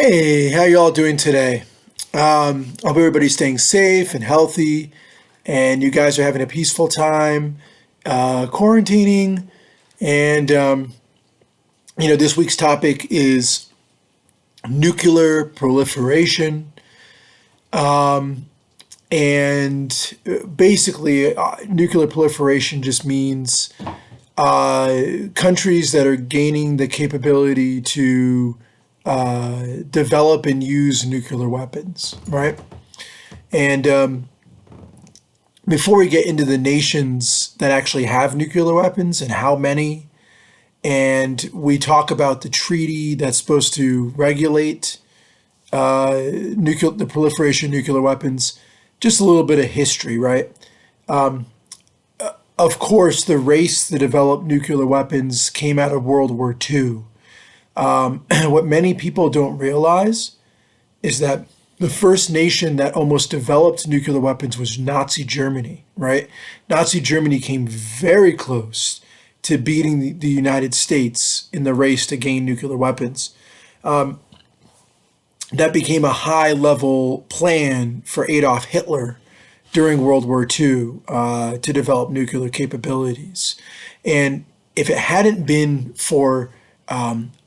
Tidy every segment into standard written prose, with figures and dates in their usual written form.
Hey, how y'all doing today? Hope everybody's staying safe and healthy, and you guys are having a peaceful time quarantining. And this week's topic is nuclear proliferation. And basically, nuclear proliferation just means countries that are gaining the capability to develop and use nuclear weapons, right? And before we get into the nations that actually have nuclear weapons and how many, and we talk about the treaty that's supposed to regulate the proliferation of nuclear weapons, just a little bit of history, right? Of course, the race that developed nuclear weapons came out of World War II. What many people don't realize is that the first nation that almost developed nuclear weapons was Nazi Germany, right? Nazi Germany came very close to beating the United States in the race to gain nuclear weapons. That became a high-level plan for Adolf Hitler during World War II to develop nuclear capabilities. And if it hadn't been for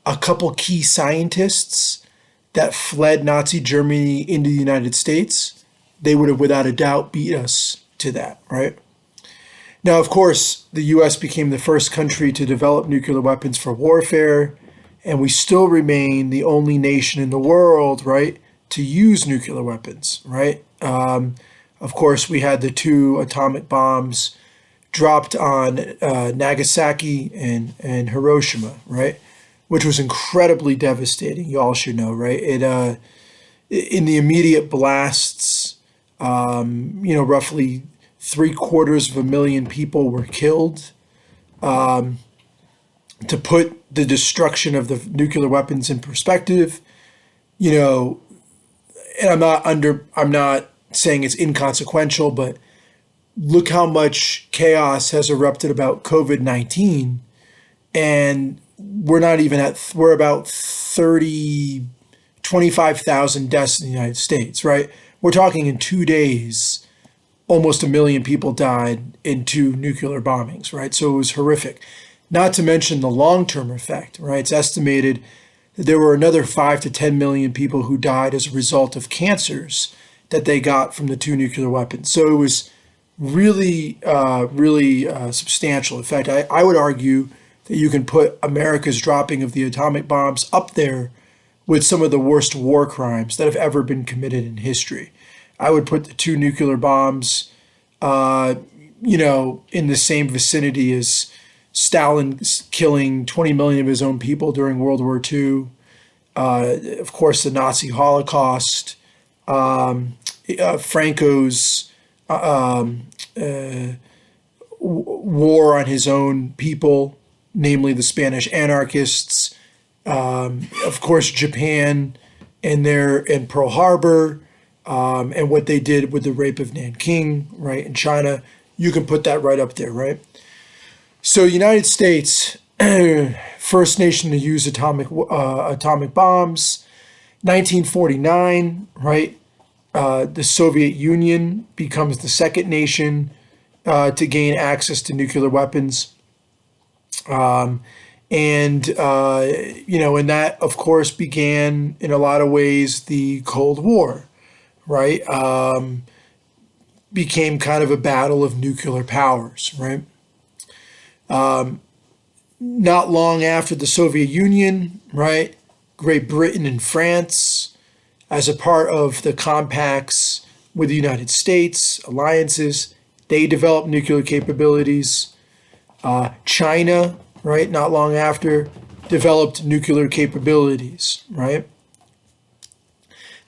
a couple key scientists that fled Nazi Germany into the United States, they would have without a doubt beat us to that, right? Now, of course, the US became the first country to develop nuclear weapons for warfare, and we still remain the only nation in the world, right, to use nuclear weapons, right? Of course, we had the two atomic bombs dropped on Nagasaki and Hiroshima, right? Which was incredibly devastating. You all should know, right? It in the immediate blasts, roughly 750,000 people were killed. To put the destruction of the nuclear weapons in perspective, and I'm not saying it's inconsequential, but look how much chaos has erupted about COVID-19, and we're about 25,000 deaths in the United States, right? We're talking in 2 days, almost 1 million people died in two nuclear bombings, right? So it was horrific. Not to mention the long-term effect, right? It's estimated that there were another 5 to 10 million people who died as a result of cancers that they got from the two nuclear weapons. So it was really substantial. In fact, I would argue that you can put America's dropping of the atomic bombs up there with some of the worst war crimes that have ever been committed in history. I would put the two nuclear bombs, in the same vicinity as Stalin killing 20 million of his own people during World War II. Of course, the Nazi Holocaust, Franco's war on his own people, namely the Spanish anarchists. Of course, Japan and Pearl Harbor, and what they did with the rape of Nanking, right, in China. You can put that right up there, right? So, United States, first nation to use atomic bombs. 1949, right? The Soviet Union becomes the second nation to gain access to nuclear weapons. And that, of course, began in a lot of ways the Cold War, right? Became kind of a battle of nuclear powers, right? Not long after the Soviet Union, right? Great Britain and France, as a part of the compacts with the United States, alliances, they developed nuclear capabilities. China, right, not long after, developed nuclear capabilities, right?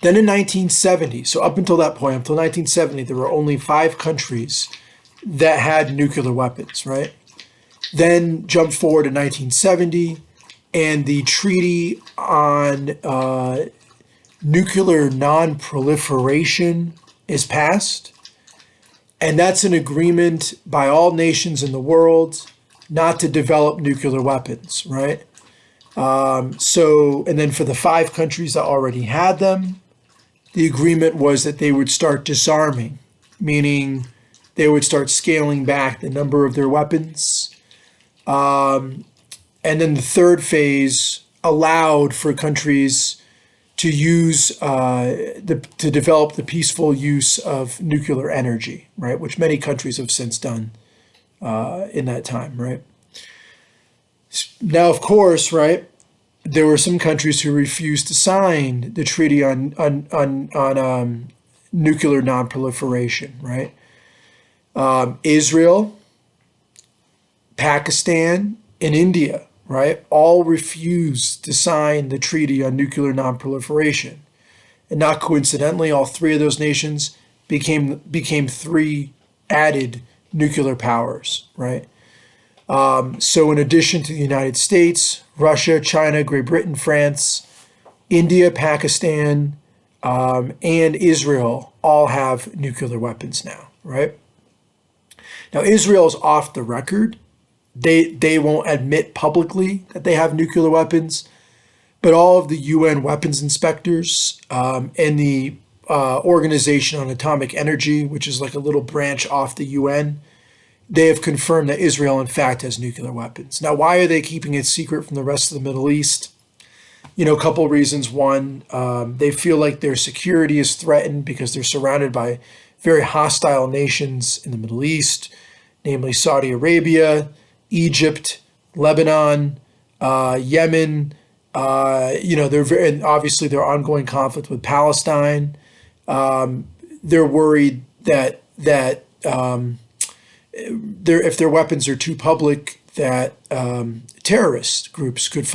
Then in 1970, so up until that point, until 1970, there were only 5 countries that had nuclear weapons, right? Then jump forward to 1970, and the Treaty on Nuclear Non-Proliferation is passed. And that's an agreement by all nations in the world not to develop nuclear weapons, right? And then for the 5 countries that already had them, the agreement was that they would start disarming, meaning they would start scaling back the number of their weapons. And then the third phase allowed for countries to use to develop the peaceful use of nuclear energy, right? Which many countries have since done in that time, right? Now, of course, right, there were some countries who refused to sign the treaty on nuclear nonproliferation, right? Israel, Pakistan, and India, right, all refused to sign the treaty on nuclear nonproliferation. And not coincidentally, all 3 of those nations became 3 added nuclear powers, right? So in addition to the United States, Russia, China, Great Britain, France, India, Pakistan, and Israel all have nuclear weapons now, right? Now, Israel's off the record. They won't admit publicly that they have nuclear weapons, but all of the UN weapons inspectors and the Organization on Atomic Energy, which is like a little branch off the UN, they have confirmed that Israel, in fact, has nuclear weapons. Now, why are they keeping it secret from the rest of the Middle East? You know, a couple of reasons. One, they feel like their security is threatened because they're surrounded by very hostile nations in the Middle East, namely Saudi Arabia, Egypt, Lebanon, Yemen. And obviously their ongoing conflict with Palestine. They're worried that if their weapons are too public, that terrorist groups could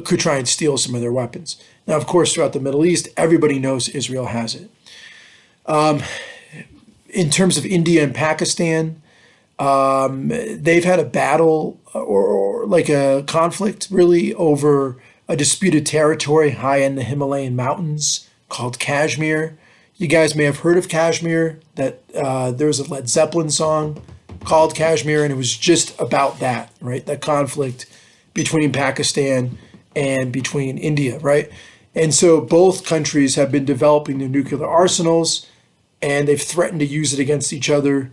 could try and steal some of their weapons. Now, of course, throughout the Middle East, everybody knows Israel has it. In terms of India and Pakistan, they've had a battle or like a conflict really over a disputed territory high in the Himalayan mountains called Kashmir. You guys may have heard of Kashmir, that there's a Led Zeppelin song called Kashmir, and it was just about that, right? That conflict between Pakistan and between India, right? And so both countries have been developing their nuclear arsenals, and they've threatened to use it against each other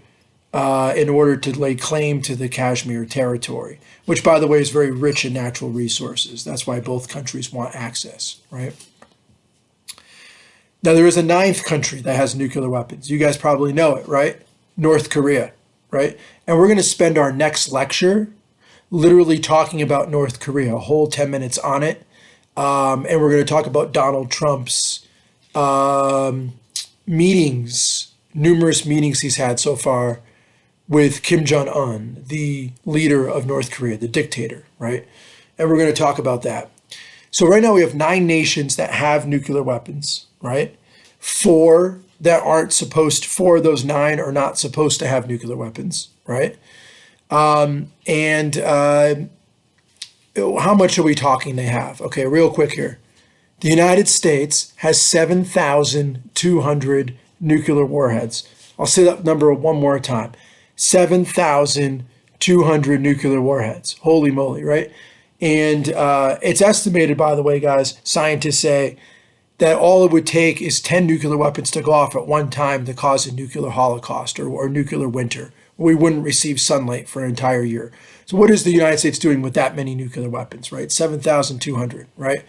in order to lay claim to the Kashmir territory, which, by the way, is very rich in natural resources. That's why both countries want access, right? Now, there is a 9th country that has nuclear weapons. You guys probably know it, right? North Korea, right? And we're going to spend our next lecture literally talking about North Korea, a whole 10 minutes on it. And we're going to talk about Donald Trump's meetings, numerous meetings he's had so far with Kim Jong-un, the leader of North Korea, the dictator, right? And we're going to talk about that. So right now we have 9 nations that have nuclear weapons, right? 4 that aren't supposed, 4 of those 9 are not supposed to have nuclear weapons, right? How much are we talking they have? Okay, real quick here. The United States has 7,200 nuclear warheads. I'll say that number one more time. 7,200 nuclear warheads. Holy moly, right? And it's estimated, by the way, guys, scientists say that all it would take is 10 nuclear weapons to go off at one time to cause a nuclear holocaust or nuclear winter. We wouldn't receive sunlight for an entire year. So what is the United States doing with that many nuclear weapons, right? 7,200, right?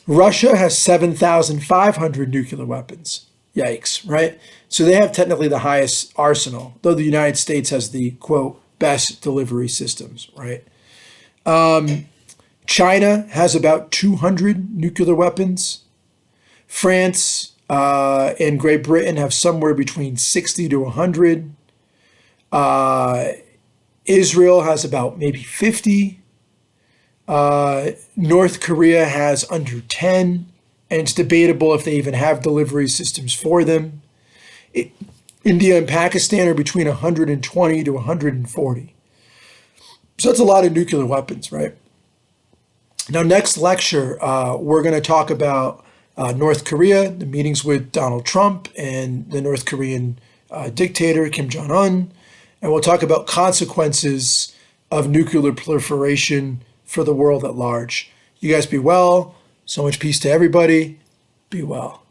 Russia has 7,500 nuclear weapons. Yikes, right? So they have technically the highest arsenal, though the United States has the, quote, best delivery systems, right? China has about 200 nuclear weapons. France and Great Britain have somewhere between 60 to 100. Israel has about maybe 50. North Korea has under 10, and it's debatable if they even have delivery systems for them. India and Pakistan are between 120 to 140. So that's a lot of nuclear weapons, right? Now, next lecture, we're going to talk about North Korea, the meetings with Donald Trump and the North Korean dictator, Kim Jong-un. And we'll talk about consequences of nuclear proliferation for the world at large. You guys be well. So much peace to everybody. Be well.